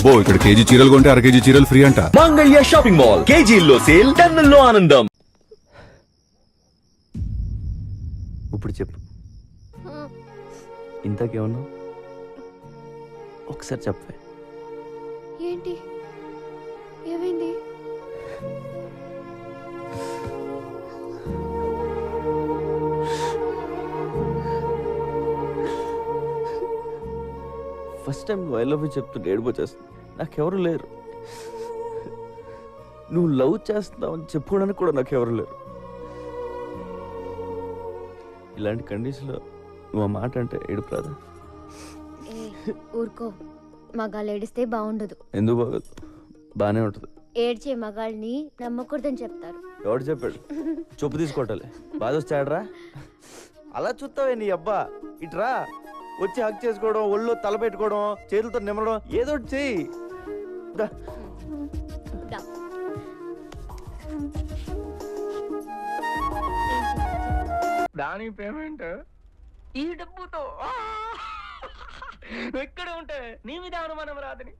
అబ్బో ఇక్కడ కేజీ చీరలు కొంటే అర కేజీ చీరలు ఫ్రీ అంట. మంగళ్య షాపింగ్ మాల్, కేజీల్లో సేల్, టన్నుల్లో ఆనందం. ఇప్పుడు చెప్పు, ఇంతకేమన్నా ఒకసారి చెప్పే. ఏంటి ఏమైంది? ఫస్ట్ టైం నువ్వు ఐ లవ్ యూ చెప్తుంటే ఏడిపోచేస్తుంది. నాకెవరు లేరు. నువ్వు లవ్ చేస్తున్నావని చెప్పుకోవడానికి కూడా నాకెవరు లేరు. ఇలాంటి కండిషన్లో నువ్వు ఆ మాట అంటే ఏడుపు రాదా? ఊరుకో, మగాళ్ళు ఏడిస్తే బాగుండదు. ఎందుకు బాగోదు? బాగానే ఉంటుంది. ఏడ్చే మగాళ్ళని నమ్మకూడదని చెప్తారు. ఎవడు చెప్పాడు? చొప్పు తీసుకోవటాలే, బాధ వచ్చాడరా. అలా చూస్తావే నీ అబ్బా. ఇట్రా వచ్చి హక్ చేసుకోవడం, ఒళ్ళు తల పెట్టుకోవడం, చేతులతో నిమ్మడం, ఏదో ఒకటి చెయ్యి. దా. దాని పేమెంట్ ఈ డబ్బుతో ఎక్కడ ఉంటే నీ మీద అనుమానం రాదని.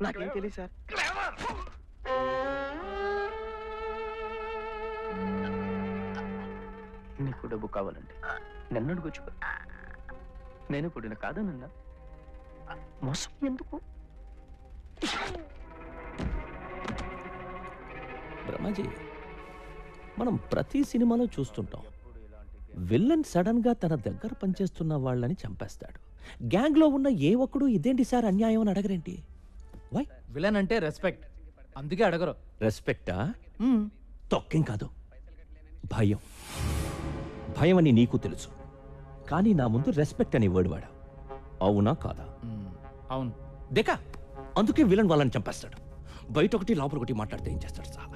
నాకేం తెలియదు సార్. నీకు డబ్బు కావాలంటే నన్ను అడుగుచ్చు. నేను ఇప్పుడు కాదనన్నా. మోసం ఎందుకు? బ్రహ్మాజీ, మనం ప్రతి సినిమాలో చూస్తుంటాం, విల్లన్ సడన్ గా తన దగ్గర పనిచేస్తున్న వాళ్ళని చంపేస్తాడు. గ్యాంగ్ లో ఉన్న ఏ ఒక్కడు ఇదేంటి సార్ అన్యాయం అని అడగరేంటి? వై? విలన్ అంటే రెస్పెక్ట్, అందుకే అడగరు. రెస్పెక్టా? తొక్కేం కాదు, భయం. భయం అని నీకు తెలుసు, కానీ నా ముందు రెస్పెక్ట్ అని వర్డ్ వాడా. అవునా కాదా? అవును. దేకా, అందుకే విలన్ వాళ్ళని చంపేస్తాడు. బయట ఒకటి లోపల ఒకటి మాట్లాడితే ఏం చేస్తాడు సార్?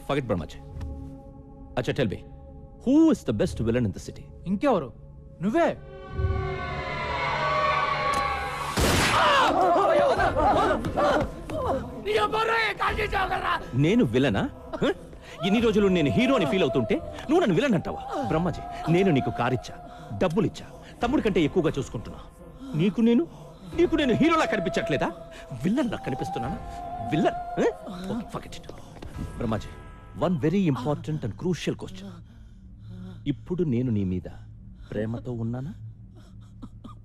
ఫగెట్ బ్రహ్మాజీ. అచ్చా tell me, who is the best villain in the city? ఇంకెవరు? నువ్వే. నేను విలనా? ఇన్ని రోజులు నేను హీరో అని ఫీల్ అవుతుంటే నువ్వు నన్ను విలన్ అంటావా? బ్రహ్మాజీ, నేను నీకు కారిచ్చా, డబ్బులిచ్చా, తమ్ముడి కంటే ఎక్కువగా చూసుకుంటున్నా. నీకు నేను హీరోలా కనిపించట్లేదా? విల్లన్లా కనిపిస్తున్నానా? Villain? Forget it. Brahmaji, one very important and crucial question. ఇప్పుడు నేను నీ మీద ప్రేమతో ఉన్నానా,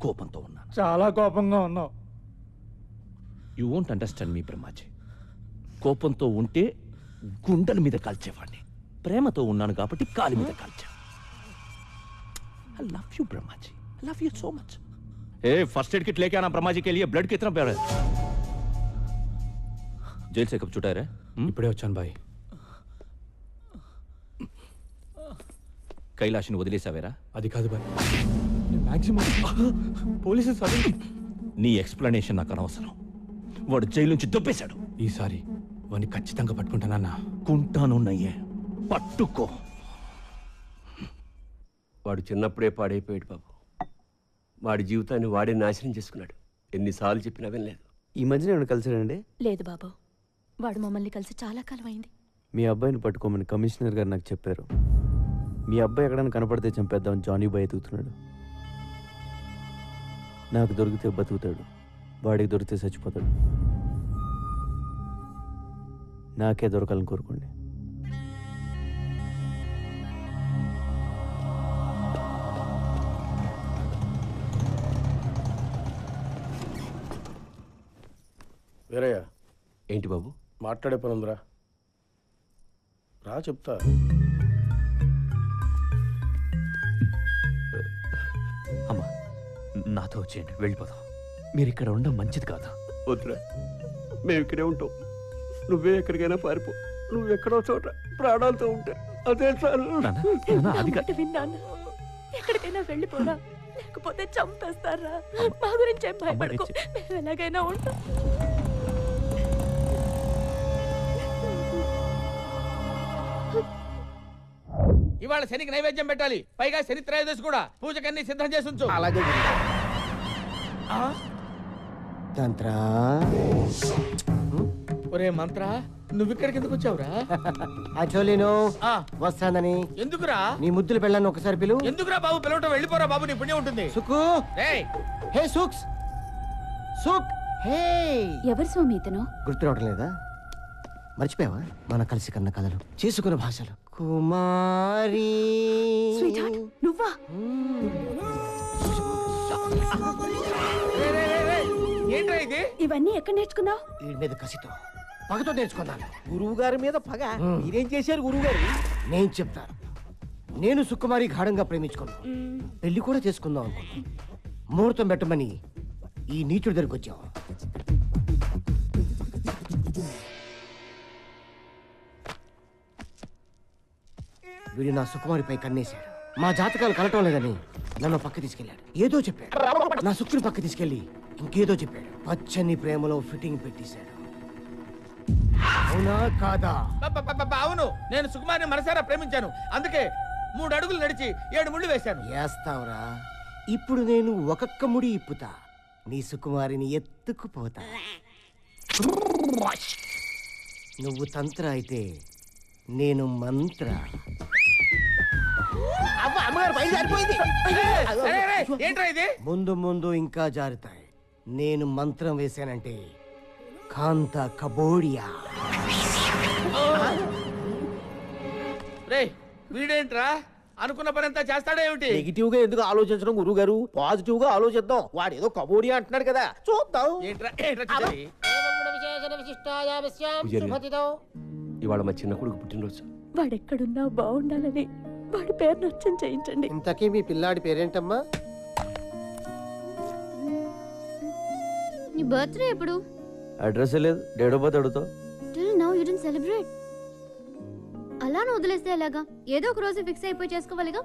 కోపంతో ఉన్నానా? చాలా కోపంగా ఉన్నావు. యూ వోంట్ అండర్స్టాండ్ మీ బ్రహ్మాజీ. కోపంతో ఉంటే గుండెల మీద కాల్చేవాడిని, ప్రేమతో ఉన్నాను కాబట్టి కాలి మీద కాల్చా. I love you Brahmaji, I love you so much. First aid kit लेके आना ब्रह्माजी के लिए. ब्लड कितना प्यारा है. जेल से कब छुटा रहे? ఇప్పుడే వచ్చాను బాయ్. కైలాష్ని వదిలేసావేరా? అది కాదు బాయ్, మాక్సిమం పోలీసు నీ ఎక్స్ప్లెనేషన్ నాకు అనవసరం. వాడు జైలు నుంచి దొబ్బేశాడు. ఈసారి వాడిని ఖచ్చితంగా పట్టుకుంటానన్నా. కుంటాను నయ్యే, పట్టుకో. వాడు చిన్నప్పుడే పాడైపోయాడు బాబు. వాడి జీవితాన్ని వాడే నాశనం చేసుకున్నాడు. ఎన్నిసార్లు చెప్పినా వినలేదు. ఈ మధ్యన ఏమైనా కలిసాడండి? లేదు బాబు, వాడు మమ్మల్ని కలిసి చాలా కాలం అయింది. మీ అబ్బాయిని పట్టుకోమని కమిషనర్ గారు నాకు చెప్పారు. మీ అబ్బాయి ఎక్కడైనా కనపడితే చంపేద్దామని జానీ బాయ్ ఎదుగుతున్నాడు. నాకు దొరికితే బతుకుతాడు, వాడికి దొరికితే చచ్చిపోతాడు. నాకే దొరకాలని కోరుకోండి. వీరయ్య, ఏంటి బాబు? మాట్లాడే పని ఉందిరా, రా చెప్తా. అమ్మా, నాతో వచ్చేయండి, వెళ్ళిపోదాం. మీరు ఇక్కడ ఉండడం మంచిది కాదు. వద్దురా, మేము ఇక్కడే ఉంటాం. నువ్వే ఎక్కడికైనా పారిపో. నువ్వు ఎక్కడో చోట ప్రాణాలతో ఉంటే అదే చాలు. అది విన్నాను, ఎక్కడికైనా వెళ్ళిపోరా, లేకపోతే చంపేస్తారా. మా గురించి ఏం భయపడకు, మేము ఎలాగైనా ఉంటాం. ఇవాళ శనికి నైవేద్యం పెట్టాలి, పైగా శని త్రయోదశి కూడా. పూజకన్నీ సిద్ధం చేసి ఉంచు. అలాగే తంత్రా. ఒరే మంత్ర, నువ్వు ఇక్కడికి ఎందుకు వచ్చావురా? యాక్చువల్లీ వస్తానని. ఎందుకురా? నీ ముద్దులు పెళ్ళాన్ని ఒకసారి పిలు. ఎందుకురా బాబు పిలవటం? వెళ్ళిపోరా బాబు, నీ పుణ్యం ఉంటుంది. సుక్కు, ఏయ్, హే సుక్స్, సుక్, హే ఎవరు స్వామి ఇతను? గుర్తు రావడం లేదా? మర్చిపోయావా మన కలిసి కన్న కథలు, చేసుకున్న భాషలు? కుమారి స్వీట్ హార్ట్, నువ్వా? ఏంట్రా ఇది? ఇవన్నీ ఎక్కడ నేర్చుకున్నావు? వీడి మీద కసితో పగతో నేర్చుకున్నాను. గురువు గారి మీద పగ మీరేం చేశారు గురువు గారు? నేను చెప్తాను. నేను సుకుమారి గాఢంగా ప్రేమించుకున్నాను. పెళ్లి కూడా చేసుకుందాం అనుకున్నాను. ముహూర్తం పెట్టమని ఈ నీచుడి దగ్గరికి వచ్చాం. వీడు నా సుకుమారిపై కన్నేశాడు. మా జాతకాలు కలటం లేదని నన్ను పక్క తీసుకెళ్ళాడు. ఏదో చెప్పాడు. నా సుక్కుని పక్క తీసుకెళ్లి ఇంకేదో చెప్పాడు. పచ్చని ప్రేమలో ఫిట్టింగ్ పెట్టేశాడు. అవునా కాదా? అవును, నేను సుకుమారిని మనసారా ప్రేమించాను. అందుకే 3 అడుగులు నడిచి 7 ముళ్ళు వేశాను. వేస్తావురా. ఇప్పుడు నేను ఒక్కొక్క ముడి ఇప్పుతా. నీ సుకుమారిని ఎత్తుకుపోతా. నువ్వు తంత్ర అయితే నేను మంత్ర. అమ్మగారు బయట జారిపోయింది. ఏంట్రా ఇది? ముందు ముందు ఇంకా జారుతాయి. నేను మంత్రం వేశానంటే కాంత కబోడియా. రే వీడేంట్రా అనుకున్న పని అంతా చేస్తాడా ఏమిటి? నెగిటివ్ గా ఎందుకు ఆలోచించడం గురువు గారు? పాజిటివ్ గా ఆలోచిద్దాం. వాడు ఏదో కబోడియా అంటున్నాడు కదా, చూద్దాం. ఏంట్రా చూసేది? ఇవాళ మా చిన్న కొడుకు పుట్టినరోజు. వాడెక్కడున్నా బాగుండాలని వాడి పేరు నచ్చం చేయించండి. ఇంతకీ మీ పిల్లాడి పేరేంటమ్మా? నీ బర్త్డే ఎప్పుడు? అడ్రస్ లేదు, డేట్ ఆఫ్ బర్త్ అడుగుతావు. Till now you didn't celebrate. అలా వదిలేస్తే ఎలాగా? ఏదో ఒక రోజు ఫిక్స్ అయిపోయి చేసుకోవాలిగా.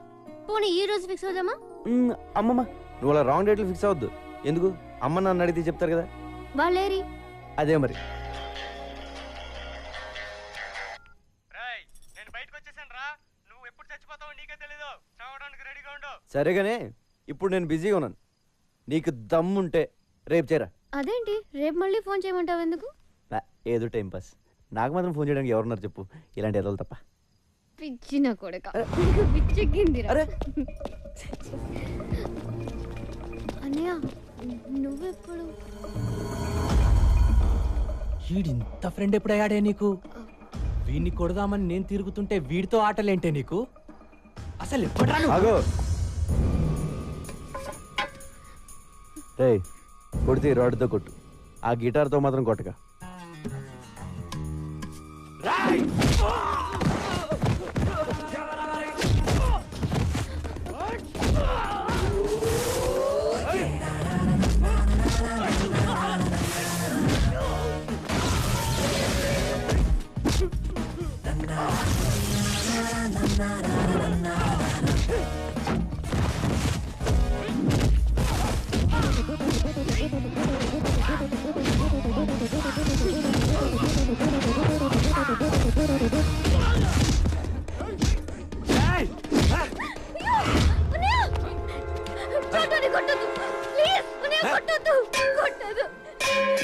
పోనీ ఈ రోజు ఫిక్స్ అవుదామా? అమ్మమ్మ నువ్వు అలా రాంగ్ డేట్లు ఫిక్స్ అవద్దు. ఎందుకు? అమ్మ నన్ను అడిగితే చెప్తారు కదా. వాళ్ళేరి అదే మరి. సరేగానే ఇప్పుడు నేను బిజీగా ఉన్నాను. నీకు దమ్ముంటే రేపు చేరా. అదేంటి రేపు మళ్ళీ ఫోన్ చేయమంటావు ఎందుకు? ఏదో టైం పాస్. నాకు మాత్రం ఫోన్ చేయడానికి ఎవరున్నారు చెప్పు, ఇలాంటి ఎదలు తప్ప. పిచ్చి నా కొడక, పిచ్చెక్కిందిరా. అన్నయ్య నువ్వెప్పుడు? వీడింత ఫ్రెండ్ ఎప్పుడయ్యాడే నీకు? వీడిని కొడదామని నేను తిరుగుతుంటే వీడితో ఆటలేంటే నీకు? అసలు ఎప్పుడా? ఆగో రే, కొడితే రాడ్తో కొట్టు, ఆ గిటార్తో మాత్రం కొట్టగా.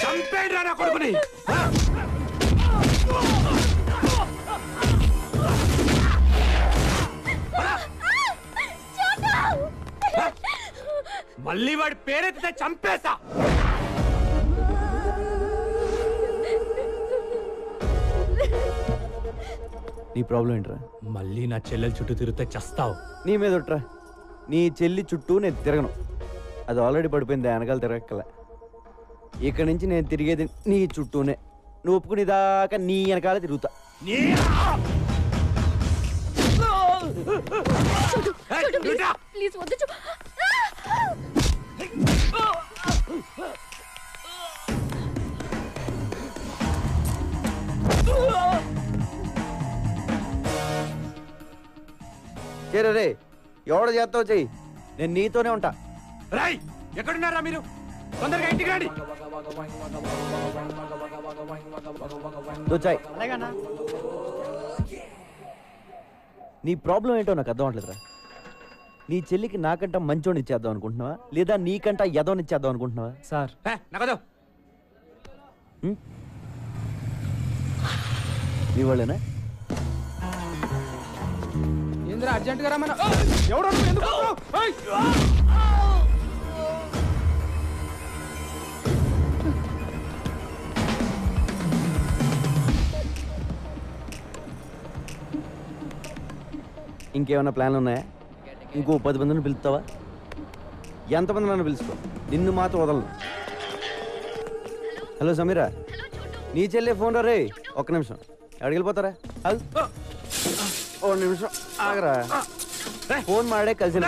చంపేడ్రా నా కొడుకుని. మళ్ళీ వాడి పేరెత్తితే చంపేస్తా. నీ ప్రాబ్లం ఏంట్రా? మళ్ళీ నా చెల్లెల చుట్టూ తిరిగితే చస్తావు. నీ మీద ఒట్రా. నీ చెల్లి చుట్టూ నేను తిరగను. అది ఆల్రెడీ పడిపోయింది, వెనకాల తిరగక్కల. ఇక్కడి నుంచి నేను తిరిగేది నీ చుట్టూనే. నువ్వు ఒప్పుకునే దాకా నీ వెనకాల తిరుగుతా. ప్లీజ్ వద్దు. చేరే రే, ఎవడ చేస్తావు చెయ్యి, నేను నీతోనే ఉంటా. రాయ్ ఎక్కడున్నారా మీరు? తొందరగా ఇంటికి రండి. దొచ్చాయి. నీ ప్రాబ్లం ఏంటో నాకు అర్థం అవట్లేదురా. నీ చెల్లికి నాకంట మంచోని ఇచ్చేద్దాం అనుకుంటున్నావా, లేదా నీకంట ఎదవని ఇచ్చేద్దాం అనుకుంటున్నావా? సార్ నగదు నీ వాళ్ళేనా? ఏంద్రా అర్జెంట్ గా రమ్మన్నా? ఎవడో ఎందుకు? ఇంకేమైనా ప్లాన్లు ఉన్నాయా? ఇంకో 10 మందిని పిలుస్తావా? ఎంతమంది నన్ను పిలుచుకో, నిన్ను మాత్రం వదలను. హలో సమీరా, నీ చెల్లె ఫోన్ రా రే. ఒక్క నిమిషం, ఎక్కడికి వెళ్ళిపోతారా? ఓ నిమిషం ఆగరా, ఫోన్ మాడే కలిసి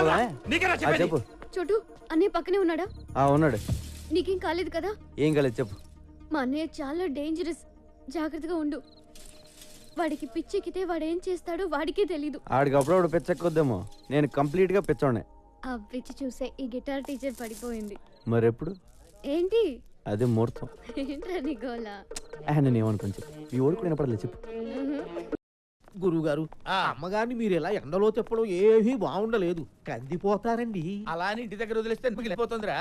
చెప్పు. చోటు అన్నయ్య పక్కనే ఉన్నాడా? ఉన్నాడు. నీకేం కాలేదు కదా? ఏం కాలేదు చెప్పు. మా అన్నయ్య చాలా డేంజరస్, జాగ్రత్తగా ఉండు. వాడికి పిచ్చెక్కితే వాడేం చేస్తాడో వాడికే తెలీదు. ఆడికి అప్పుడప్పుడు పిచ్చెక్కొద్దేమో, నేను కంప్లీట్ గా పిచ్చోడే. ఆ పిచ్చి చూసే ఈ గిటార్ టీచర్ పడిపోయింది. మరెప్పుడు? ఏంటి అదే ముహూర్తం. ఏంట్రా నీ గోలా? నేను ఏమనుకోని చెప్పు, ఈ ఓడి కూడా వినపడలేదు చెప్పు. గురువుగారు, అమ్మగారిని మీరు ఇలా ఎండలో తిప్పడం ఏమీ బాగుండలేదు, కందిపోతారండి. అలా అని ఇంటి దగ్గర వదిలేస్తే మిగిలిపోతుందిరా.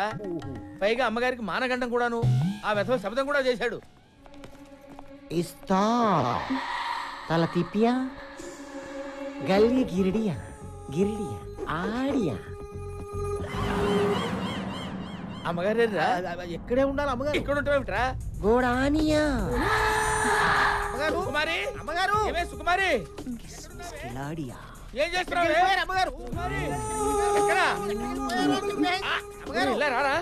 పైగా అమ్మగారికి మానగండం కూడాను, ఆ వెధవ శబ్దం కూడా చేశాడు. ఇస్తా తల తిప్పియా గల్లీ గిరిడియా గిరిడియా ఆడియా. అమ్మగారే రా. ఎక్కడే ఉండాలి అమ్మగారు? ఇక్కడ ఉంటావేమిట్రా? గోడానియా సుకుమారి, అమ్మగారు, ఏమే సుకుమారి, కిలాడియా. ఏం చేస్తున్నావు? అమ్మగారు, ఎక్కడ? అమ్మగారు, ఇలా రారా.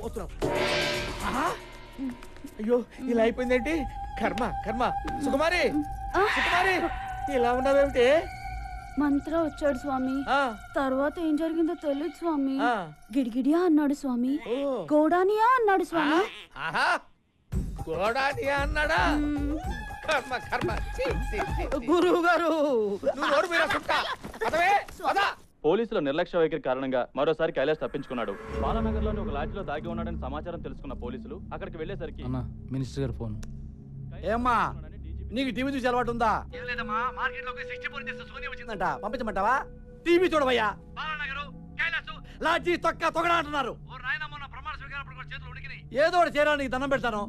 వస్తున్నాం. అయ్యో ఇలా అయిపోయిందేంటి? కర్మ కర్మ. సుకుమారి, సుకుమారి, ఇలా ఉన్నావేమిటి? మంత్ర వచ్చాడు స్వామి. తర్వాత ఏం జరిగిందో తెలియదు స్వామి. ఆ. గిడిగిడియా అన్నాడు స్వామి, ఓ. గోడానియా అన్నాడు స్వామి. ఆహా, గోడానియా అన్నాడా? కర్మ కర్మ. ఛీ, ఛీ, ఛీ. గురువు గారు, నువ్వు నోరు మీరా సుట్ట. పదవే, పద. పోలీసుల నిర్లక్ష్య వైఖరి కారణంగా మరోసారి కైలాష్ తప్పించుకున్నాడు. బాలానగర్లోని ఒక లాడ్జిలో దాగి ఉన్నాడని సమాచారం తెలుసుకున్న పోలీసులు అక్కడికి వెళ్లేసరికి మినిస్టర్ గారు ఫోన్. ఏమ్మా నీకు టీవీ చూసి అలవాటు ఉందా? వచ్చిందంట, పంపించమంటావా? టీవీ చూడవయ్యా. లాడ్జీ తొక్క తొగడా అంటున్నారు. ఏదో ఒకటి చేయరా, నీకు దండం పెడతాను.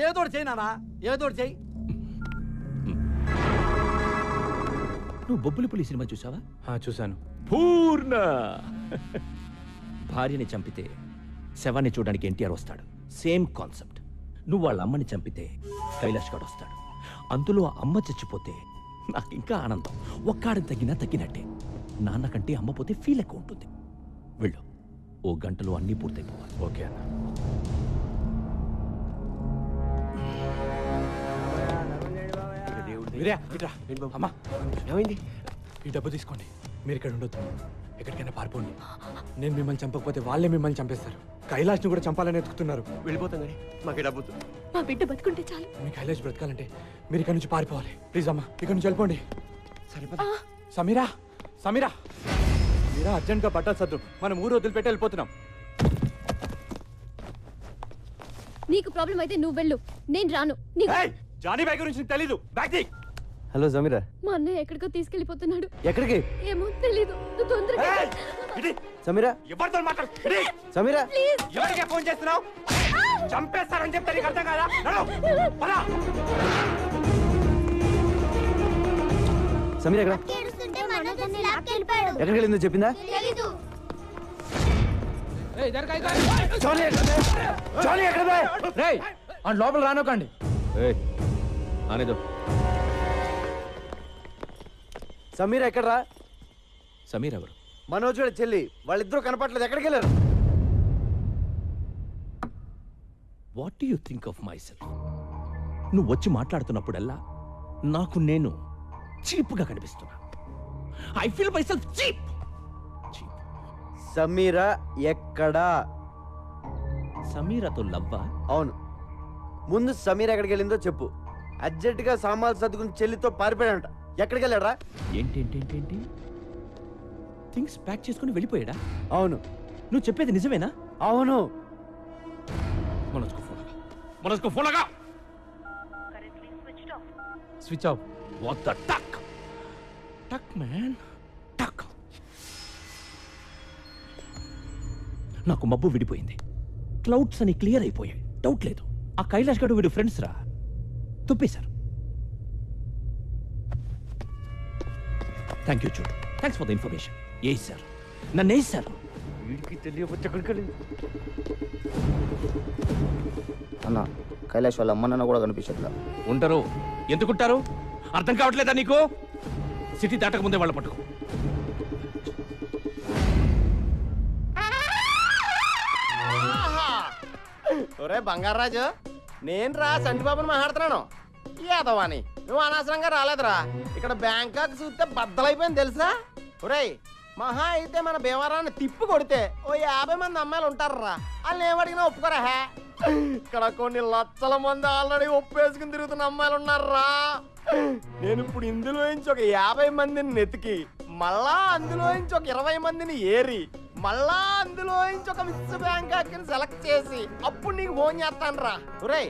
ఏదో ఒకటి చేయనా, ఏదో ఒకటి చేయి. నువ్వు బొబ్బులిపులి సినిమా చూసావా? చూశాను. పూర్ణ భార్యని చంపితే శవాన్ని చూడడానికి ఎన్టీఆర్ వస్తాడు. Same concept. నువ్వు వాళ్ళ అమ్మని చంపితే కైలాష్ గాడు వస్తాడు. అందులో అమ్మ చచ్చిపోతే నాకు ఇంకా ఆనందం. ఒక్కాడని తగ్గినట్టే. నాన్న కంటే అమ్మ పోతే ఫీల్ ఎక్కువ ఉంటుంది. వెళ్ళు, ఓ గంటలో అన్నీ పూర్తయిపోవాలి. ఓకే అన్న. అమ్మా ఏమైంది? ఈ డబ్బు తీసుకోండి, మీరు ఇక్కడ ఉండొద్దు, ఎక్కడికైనా పారిపోండి. నేను మిమ్మల్ని చంపకపోతే వాళ్ళే మిమ్మల్ని చంపేస్తారు. కైలాష్ని కూడా చంపాలని ఎత్తుకుతున్నారు. వెళ్ళిపోతాం కానీ మాకు డబ్బు. మా బిడ్డ బతుకుంటే చాలు. మీ కైలాష్ బ్రతకాలంటే మీరు ఇక్కడ నుంచి పారిపోవాలి. ప్లీజ్ అమ్మా, ఇక్కడ నుంచి వెళ్ళిపోండి. సమీరా, సమీరా, మీరా అర్జెంట్గా బట్టలు సర్దు, మనం ఊరు వదిలిపెట్టి వెళ్ళిపోతున్నాం. నీకు ప్రాబ్లం అయితే నువ్వు వెళ్ళు, నేను రాను. జానీ బాయ్ గురించి నీకు తెలీదు. బ్యాగ్ తీ. హలో సమీరా. మా అన్నయ్య ఎక్కడికో తీసుకెళ్లిపోతున్నాడు. ఎక్కడికి? ఏమో తెలీదు, నువ్వు తొందరగా. సమీరా, ఎవరితో మాట్లాడు? సమీరా, ఎవరికే ఫోన్ చేస్తున్నావు? చంపేస్తారని చెప్తే నీకు అర్థం కాదా? సమీరా ఎక్కడ? ఎక్కడికి వెళ్ళిందో చెప్పిందా? లోపల రానోకండి. అనేదో సమీరా ఎక్కడరా? సమీర్ ఎవరు? మనోజ్ గారి చెల్లి. వాళ్ళిద్దరూ కనపట్లేదు, ఎక్కడికి వెళ్ళారు? What do you think of my self? నువ్వు వచ్చి మాట్లాడుతున్నప్పుడల్లా నాకు నేను చీప్గా కనిపిస్తున్నా. I feel my self cheap. Sameera ఎక్కడా? సమీరాతో లవ్వా? అవును. ముందు సమీరా ఎక్కడికి వెళ్ళిందో చెప్పు. అర్జెంటుగా సామాన్లు సర్దుకుని చెల్లితో పారిపోయాడంట. ఎక్కడికి వెళ్ళాడా? ఏంటి థింగ్స్ ప్యాక్ చేసుకుని వెళ్ళిపోయాడా? అవును. నువ్వు చెప్పేది నిజమేనా? అవును. మనస్కు ఫోన్ లగా. Switch off. What the tuck tuck man టక్. నాకు మబ్బు విడిపోయింది. క్లౌడ్స్ అని క్లియర్ అయిపోయాయి. డౌట్ లేదు, ఆ కైలాష్ గడు వీడు ఫ్రెండ్స్ రా. తుప్పేశారు. థ్యాంక్ యూ చూడు. Thanks for the information. A sir, నన్ను ఏ సార్? వీడికి తెలియవచ్చు ఎక్కడికి వెళ్ళింది. అన్న, కైలాష్ వాళ్ళ అమ్మ నాన్న కూడా కనిపించట్లా. ఉంటారు. ఎందుకుంటారు? అర్థం కావట్లేదా నీకు? సిటీ దాటక ముందే వాళ్ళ పట్టుకో. ఒరే బంగారాజు, నేను రా సంటిబాబుని మాట్లాడుతున్నాను. ఏదవాని నువ్వు అనవసరంగా రాలేదురా. ఇక్కడ బ్యాంకాక్ చూస్తే బద్దలైపోయింది తెలుసా. ఒరేయ్, మహా అయితే మన భీమవరాన్ని తిప్పి కొడితే ఓ 50 మంది అమ్మాయిలు ఉంటారా. వాళ్ళని ఏమడిగినా ఒప్పుకోరా. ఇక్కడ కొన్ని లక్షల మంది ఆల్రెడీ ఒప్పేసుకుని తిరుగుతున్న అమ్మాయిలు ఉన్నారా. నేను ఇప్పుడు ఇందులో నుంచి ఒక 50 మందిని నెతికి, మళ్ళా అందులో నుంచి ఒక 20 మందిని ఏరి, మళ్ళా అందులో నుంచి ఒక మిస్ బ్యాంకాక్ సెలెక్ట్ చేసి అప్పుడు నీకు ఫోన్ చేస్తాను రా. ఒరే,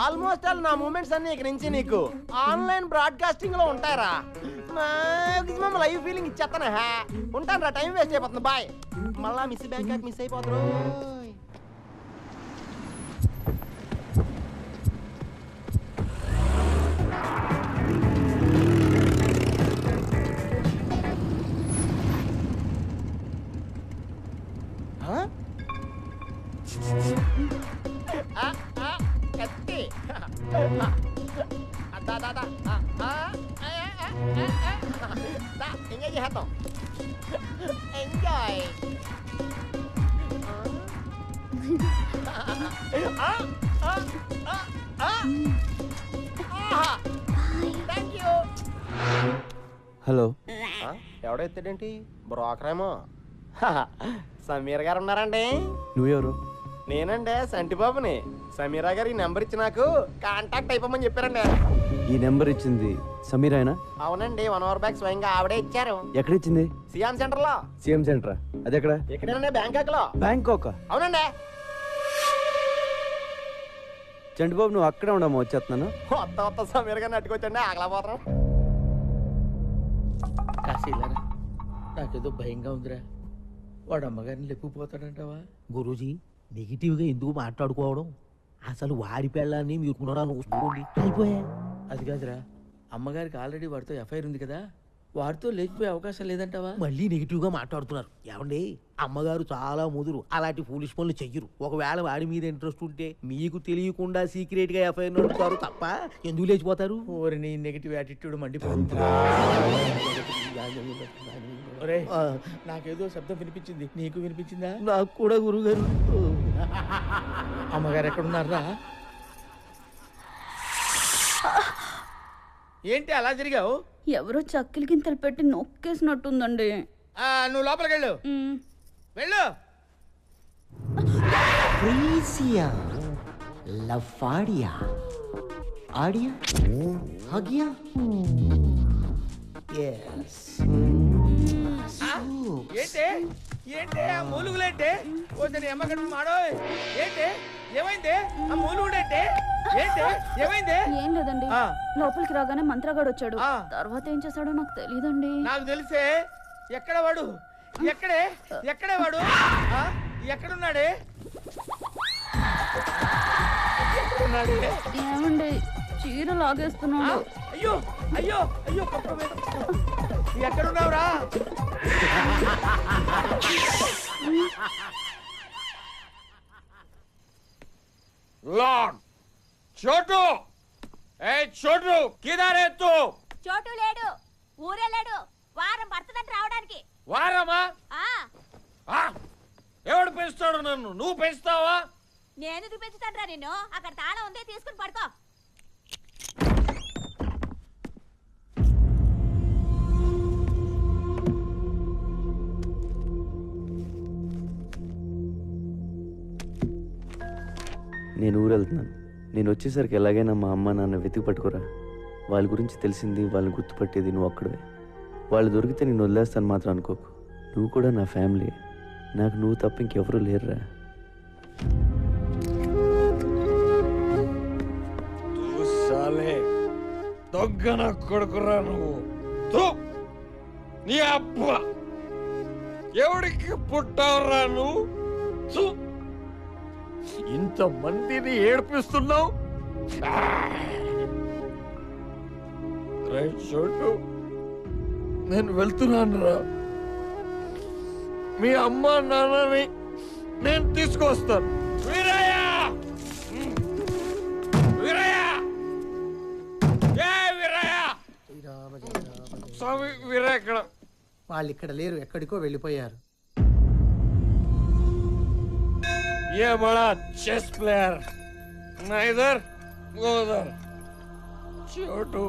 ఆల్మోస్ట్ ఆల్ నా మూమెంట్స్ అన్ని ఇక్కడ నుంచి నీకు ఆన్లైన్ బ్రాడ్కాస్టింగ్ లో ఉంటారా. మాక్సిమం లైవ్ ఫీలింగ్ ఇచ్చేస్తాను. ఉంటాను రా, టైం వేస్ట్ అయిపోతుంది. బాయ్. మళ్ళా మిస్ బ్యాంకాక్ మిస్ అయిపోతారు. కత్తి ఎంజాయ్ చేద్దాం. ఎంజాయ్. Thank you. హలో. ఎవడెత్తాడేంటి? బ్రోకరేమో. సమీర్ గారు ఉన్నారండి? నువ్వెవరు? నేనండి సంటిబాబుని. సమీరా గారు ఈ నెంబర్ ఇచ్చి నాకు కాంటాక్ట్ అయిపోమని చెప్పారండి. ఈ నెంబర్ ఇచ్చింది సమీరాయనా? అవునండి, 1 అవర్ బ్యాక్ స్వయంగా ఆవిడే ఇచ్చారు. ఎక్కడ ఇచ్చింది? సియాం సెంటర్ లో. సిఎం సెంటరా? అది ఎక్కడ? ఎక్కడేనండి? బ్యాంకాక్ లో. బ్యాంకాక్? అవునండి. చంటిబాబు నువ్వు అక్కడే ఉండమ్మా, వచ్చేస్తున్నాను. కొత్త సమీర్ గారిని అట్టుకొచ్చండి, ఆగలేకపోతాం. కాశీలారా, నాకేదో భయంగా ఉందిరా. వాడు అమ్మగారిని లేపుకుపోతాడంటావా? గురూజీ, నెగిటివ్గా ఎందుకు మాట్లాడుకోవడం? అసలు వాడి పెళ్ళాన్ని మీరు చూసుకోండి అయిపోయా. అది కాదురా, అమ్మగారికి ఆల్రెడీ వాడితో ఎఫ్ఐఆర్ ఉంది కదా, వాడితో లేచిపోయే అవకాశం లేదంటావా? మళ్ళీ నెగిటివ్ గా మాట్లాడుతున్నారు. ఏమండి, అమ్మగారు చాలా ముదురు, అలాంటి ఫూలిష్ పనులు చెయ్యరు. ఒకవేళ వాడి మీద ఇంట్రెస్ట్ ఉంటే మీకు తెలియకుండా సీక్రెట్ గా ఎఫ్ఐఆర్ నడుపుతారు తప్ప ఎందుకు లేచిపోతారు? ఓరిని నెగిటివ్ యాటిట్యూడ్ మండిపోతుంది. నాకేదో శబ్దం వినిపించింది, నీకు వినిపించిందా? నాకు కూడా గురుగారు. అమ్మగారు ఎక్కడున్నారా? ఏంటి అలా జరిగావు? ఎవరో చక్కెల గింతలు పెట్టి నొక్కేసినట్టుందండి. నువ్వు లోపలికి వెళ్ళు. వెళ్ళు. ఏంటి ఏంటి ఆ మూలుగులేంటి? ఓ అమ్మగడు మాడో. ఏంటి ఏమైంది? ఆ మూలుగుడేంటి? ఏంటి ఏమైంది? ఏం లేదండి, లోపలికి రాగానే మంత్రగాడు వచ్చాడు. తర్వాత ఏం చేశాడో నాకు తెలియదండి. నాకు తెలిసే. ఎక్కడ వాడు? ఎక్కడే వాడు? ఎక్కడున్నాడే? ఏమండి, చీర లాగేస్తున్నాడు. అయ్యో అయ్యో అయ్యో, ఎక్కడున్నావురా? చోటు, ఏ చోటు, కిదారే తూ? చోటు లేడు, ఊరే లేడు. వారం పడుతుందంట రావడానికి. వారమా? ఎవడు పెంచుతాడు నన్ను? నువ్వు పెంచుతావా? నేను పెంచుతాను నిన్ను. అక్కడ తాళం ఉంది, తీసుకుని పడుకో. నేను ఊరు వెళ్తున్నాను. నేను వచ్చేసరికి ఎలాగైనా మా అమ్మ నాన్న వెతికి పట్టుకోరా. వాళ్ళ గురించి తెలిసింది, వాళ్ళని గుర్తుపట్టేది నువ్వు ఒక్కడే. వాళ్ళు దొరికితే నేను వదిలేస్తాను మాత్రం అనుకోకు. నువ్వు కూడా నా ఫ్యామిలీ. నాకు నువ్వు తప్ప ఇంకెవరూ లేరురా. దొంగన కొడుకురా నువ్వు. నీ అబ్బా ఎవడికి పుట్టావురా నువ్వు? ఇంతమందిని ఏడిపిస్తున్నావు. చోటు, నేను వెళ్తున్నాను రా. మీ అమ్మ నాన్నని నేను తీసుకొస్తాను. వీరయ్య, వీరయ్య, జై వీరయ్య. స్వామి వీరే ఎక్కడ? వాళ్ళు ఇక్కడ లేరు, ఎక్కడికో వెళ్ళిపోయారు. ये बड़ा चेस प्लेयर, ना इधर वो उधर, छोटू